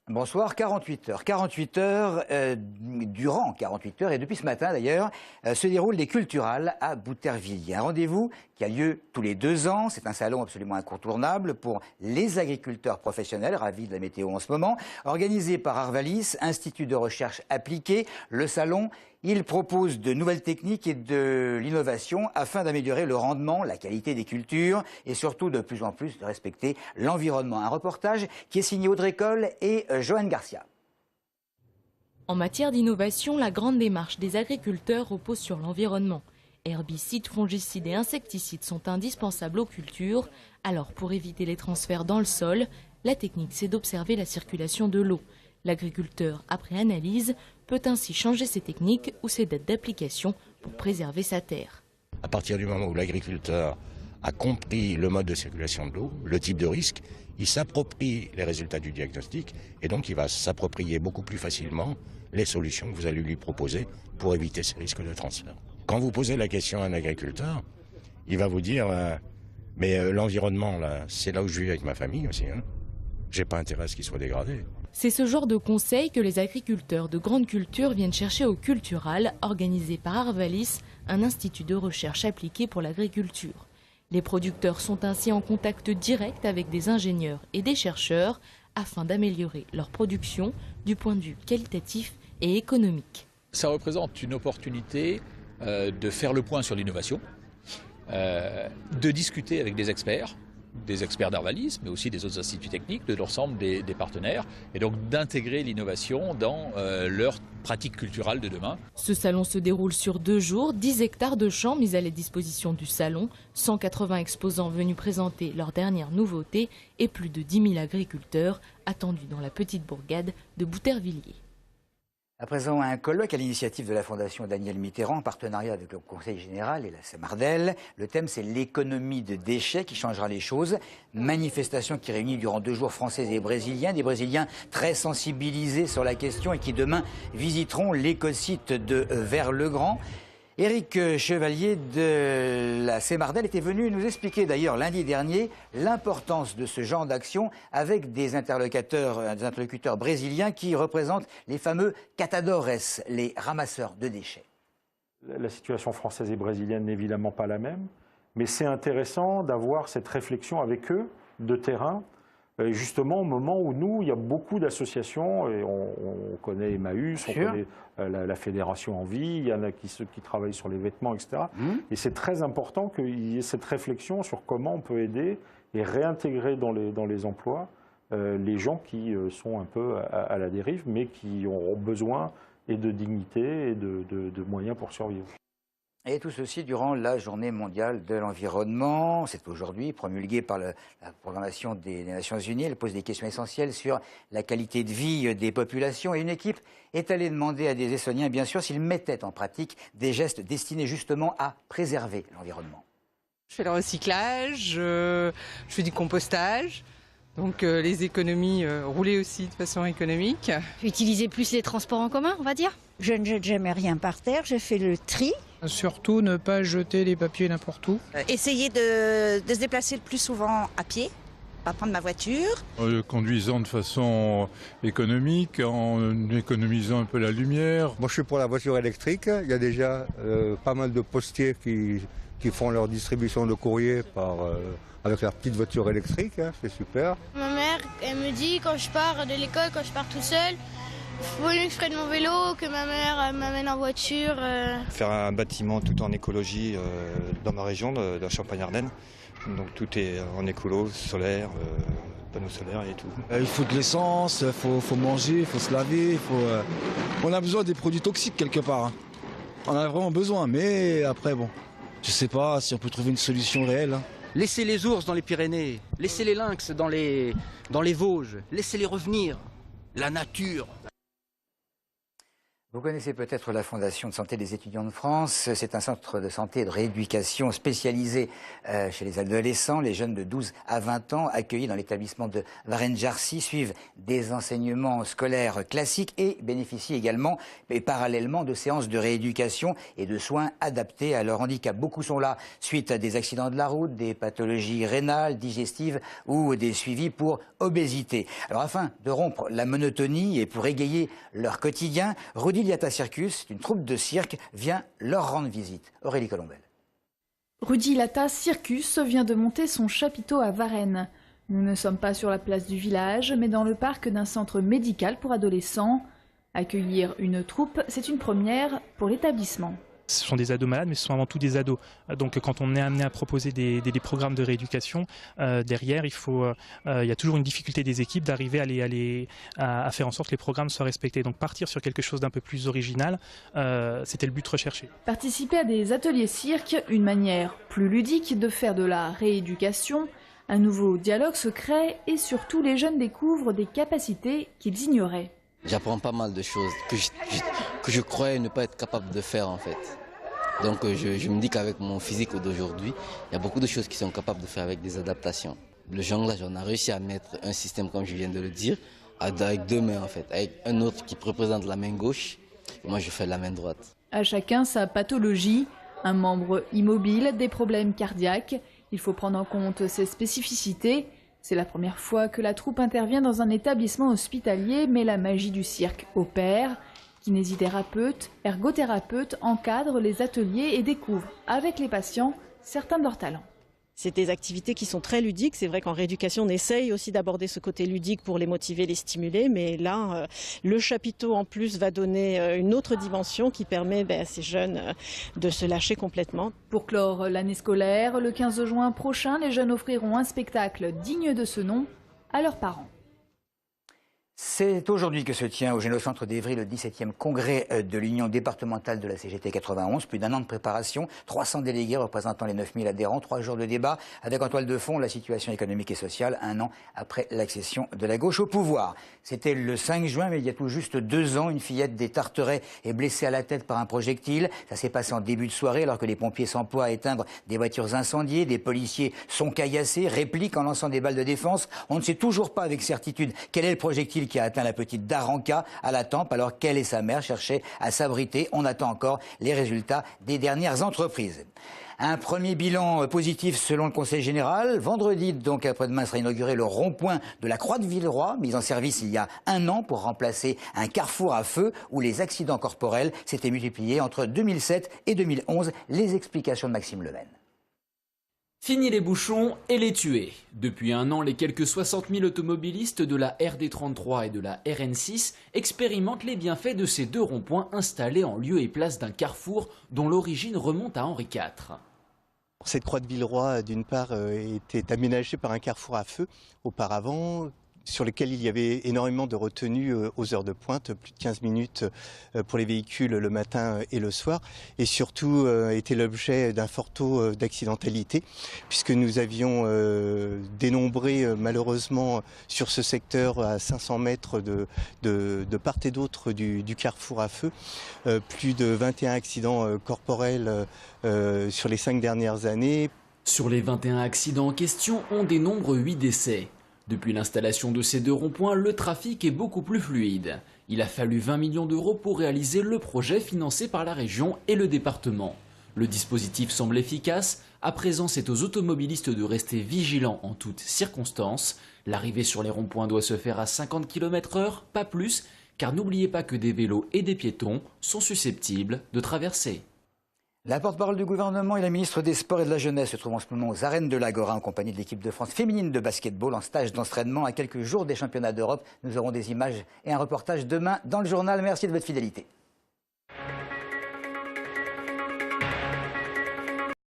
Bonsoir, 48 heures. 48 heures, durant 48 heures, et depuis ce matin d'ailleurs, se déroulent des Culturales à Boutervilliers. Un rendez-vous qui a lieu tous les 2 ans. C'est un salon absolument incontournable pour les agriculteurs professionnels, ravis de la météo en ce moment. Organisé par Arvalis, Institut de recherche appliquée, le salon, il propose de nouvelles techniques et de l'innovation afin d'améliorer le rendement, la qualité des cultures et surtout de plus en plus de respecter l'environnement. Un reportage qui est signé Audrey Coll et Joanne Garcia. En matière d'innovation, la grande démarche des agriculteurs repose sur l'environnement. Herbicides, fongicides et insecticides sont indispensables aux cultures. Alors, pour éviter les transferts dans le sol, la technique, c'est d'observer la circulation de l'eau. L'agriculteur, après analyse, peut ainsi changer ses techniques ou ses dates d'application pour préserver sa terre. À partir du moment où l'agriculteur a compris le mode de circulation de l'eau, le type de risque, il s'approprie les résultats du diagnostic et donc il va s'approprier beaucoup plus facilement les solutions que vous allez lui proposer pour éviter ces risques de transfert. Quand vous posez la question à un agriculteur, il va vous dire mais l'environnement, là, c'est là où je vis avec ma famille aussi. Hein. J'ai pas intérêt à ce qu'il soit dégradé. C'est ce genre de conseils que les agriculteurs de grandes cultures viennent chercher au Cultural, organisé par Arvalis, un institut de recherche appliquée pour l'agriculture. Les producteurs sont ainsi en contact direct avec des ingénieurs et des chercheurs afin d'améliorer leur production du point de vue qualitatif et économique. Ça représente une opportunité de faire le point sur l'innovation, de discuter avec des experts d'Arvalis, mais aussi des autres instituts techniques, de l'ensemble des partenaires, et donc d'intégrer l'innovation dans leur pratique culturelle de demain. Ce salon se déroule sur 2 jours, 10 hectares de champs mis à la disposition du salon, 180 exposants venus présenter leurs dernières nouveautés et plus de 10 000 agriculteurs attendus dans la petite bourgade de Boutervilliers. À présent, un colloque à l'initiative de la Fondation Daniel Mitterrand, en partenariat avec le Conseil général et la Semardel. Le thème, c'est l'économie de déchets qui changera les choses. Manifestation qui réunit durant 2 jours Français et Brésiliens, des Brésiliens très sensibilisés sur la question et qui demain visiteront l'écosite de Vers-le-Grand. Éric Chevalier de la Semardel était venu nous expliquer d'ailleurs lundi dernier l'importance de ce genre d'action avec des interlocuteurs brésiliens qui représentent les fameux catadores, les ramasseurs de déchets. La situation française et brésilienne n'est évidemment pas la même, mais c'est intéressant d'avoir cette réflexion avec eux de terrain. Justement, au moment où nous, il y a beaucoup d'associations, et on connaît Emmaüs, on connaît la Fédération Envie, il y en a qui travaillent sur les vêtements, etc. Et c'est très important qu'il y ait cette réflexion sur comment on peut aider et réintégrer dans les emplois les gens qui sont un peu à la dérive, mais qui ont besoin et de dignité et de moyens pour survivre. Et tout ceci durant la Journée mondiale de l'environnement. C'est aujourd'hui promulgué par la programmation des Nations Unies. Elle pose des questions essentielles sur la qualité de vie des populations. Et une équipe est allée demander à des Estoniens, bien sûr, s'ils mettaient en pratique des gestes destinés justement à préserver l'environnement. Je fais le recyclage, je fais du compostage. Donc les économies, rouler aussi de façon économique. Utiliser plus les transports en commun, on va dire. Je ne jette jamais rien par terre, je fais le tri. Surtout ne pas jeter les papiers n'importe où. Essayer de se déplacer le plus souvent à pied, pas prendre ma voiture. Conduisant de façon économique, en économisant un peu la lumière. Moi je suis pour la voiture électrique, il y a déjà pas mal de postiers qui font leur distribution de courrier avec leur petite voiture électrique, hein, c'est super. Ma mère, elle me dit quand je pars de l'école, quand je pars tout seul, il vaut mieux que je prenne mon vélo, que ma mère m'amène en voiture. Faire un bâtiment tout en écologie dans ma région, de la Champagne-Ardenne. Donc tout est en écolo, solaire, panneaux solaires et tout. Il faut de l'essence, il faut manger, il faut se laver, on a besoin des produits toxiques quelque part. Hein. On en a vraiment besoin, mais après bon, je sais pas si on peut trouver une solution réelle. Hein. Laissez les ours dans les Pyrénées, laissez les lynx dans les Vosges, laissez-les revenir. La nature. Vous connaissez peut-être la Fondation de santé des étudiants de France. C'est un centre de santé et de rééducation spécialisé chez les adolescents. Les jeunes de 12 à 20 ans accueillis dans l'établissement de Varennes-Jarcy suivent des enseignements scolaires classiques et bénéficient également et parallèlement de séances de rééducation et de soins adaptés à leur handicap. Beaucoup sont là suite à des accidents de la route, des pathologies rénales, digestives ou des suivis pour obésité. Alors afin de rompre la monotonie et pour égayer leur quotidien, Rudy-Liata Circus, une troupe de cirque, vient leur rendre visite. Aurélie Colombel. Rudy-Liata Circus vient de monter son chapiteau à Varennes. Nous ne sommes pas sur la place du village, mais dans le parc d'un centre médical pour adolescents. Accueillir une troupe, c'est une première pour l'établissement. Ce sont des ados malades, mais ce sont avant tout des ados. Donc quand on est amené à proposer des programmes de rééducation, derrière, il y a toujours une difficulté des équipes d'arriver à faire en sorte que les programmes soient respectés. Donc partir sur quelque chose d'un peu plus original, c'était le but recherché. Participer à des ateliers cirque, une manière plus ludique de faire de la rééducation. Un nouveau dialogue se crée et surtout les jeunes découvrent des capacités qu'ils ignoraient. J'apprends pas mal de choses que je croyais ne pas être capable de faire en fait. Donc je me dis qu'avec mon physique d'aujourd'hui, il y a beaucoup de choses qui sont capables de faire avec des adaptations. Le jonglage, on a réussi à mettre un système, comme je viens de le dire, avec deux mains en fait, avec un autre qui représente la main gauche, et moi je fais la main droite. À chacun sa pathologie, un membre immobile, des problèmes cardiaques. Il faut prendre en compte ces spécificités. C'est la première fois que la troupe intervient dans un établissement hospitalier, mais la magie du cirque opère. Kinésithérapeutes, ergothérapeutes encadrent les ateliers et découvrent, avec les patients, certains de leurs talents. C'est des activités qui sont très ludiques. C'est vrai qu'en rééducation, on essaye aussi d'aborder ce côté ludique pour les motiver, les stimuler. Mais là, le chapiteau en plus va donner une autre dimension qui permet à ces jeunes de se lâcher complètement. Pour clore l'année scolaire, le 15 juin prochain, les jeunes offriront un spectacle digne de ce nom à leurs parents. C'est aujourd'hui que se tient au Génocentre d'Évry le 17e congrès de l'Union départementale de la CGT 91. Plus d'un an de préparation, 300 délégués représentant les 9000 adhérents, 3 jours de débat avec en toile de fond la situation économique et sociale un an après l'accession de la gauche au pouvoir. C'était le 5 juin, mais il y a tout juste 2 ans, une fillette des Tarterets est blessée à la tête par un projectile. Ça s'est passé en début de soirée alors que les pompiers s'emploient à éteindre des voitures incendiées. Des policiers sont caillassés, répliquent en lançant des balles de défense. On ne sait toujours pas avec certitude quel est le projectile qui a atteint la petite Daranka à la tempe alors qu'elle et sa mère cherchaient à s'abriter. On attend encore les résultats des dernières entreprises. Un premier bilan positif selon le Conseil général. Vendredi, donc après-demain, sera inauguré le rond-point de la Croix de Villeroy, mis en service il y a 1 an pour remplacer un carrefour à feu où les accidents corporels s'étaient multipliés entre 2007 et 2011. Les explications de Maxime Leven. Fini les bouchons et les tués. Depuis 1 an, les quelques 60 000 automobilistes de la RD33 et de la RN6 expérimentent les bienfaits de ces 2 ronds-points installés en lieu et place d'un carrefour dont l'origine remonte à Henri IV. Cette croix de Villeroy, d'une part, était aménagée par un carrefour à feu auparavant, sur lequel il y avait énormément de retenues aux heures de pointe, plus de 15 minutes pour les véhicules le matin et le soir, et surtout était l'objet d'un fort taux d'accidentalité, puisque nous avions dénombré malheureusement sur ce secteur à 500 mètres de part et d'autre du carrefour à feu, plus de 21 accidents corporels sur les 5 dernières années. Sur les 21 accidents en question, on dénombre 8 décès. Depuis l'installation de ces 2 ronds-points, le trafic est beaucoup plus fluide. Il a fallu 20 millions d'euros pour réaliser le projet financé par la région et le département. Le dispositif semble efficace. À présent, c'est aux automobilistes de rester vigilants en toutes circonstances. L'arrivée sur les ronds-points doit se faire à 50 km/h, pas plus, car n'oubliez pas que des vélos et des piétons sont susceptibles de traverser. La porte-parole du gouvernement et la ministre des Sports et de la Jeunesse se trouvent en ce moment aux arènes de l'Agora en compagnie de l'équipe de France féminine de basketball en stage d'entraînement à quelques jours des championnats d'Europe. Nous aurons des images et un reportage demain dans le journal. Merci de votre fidélité.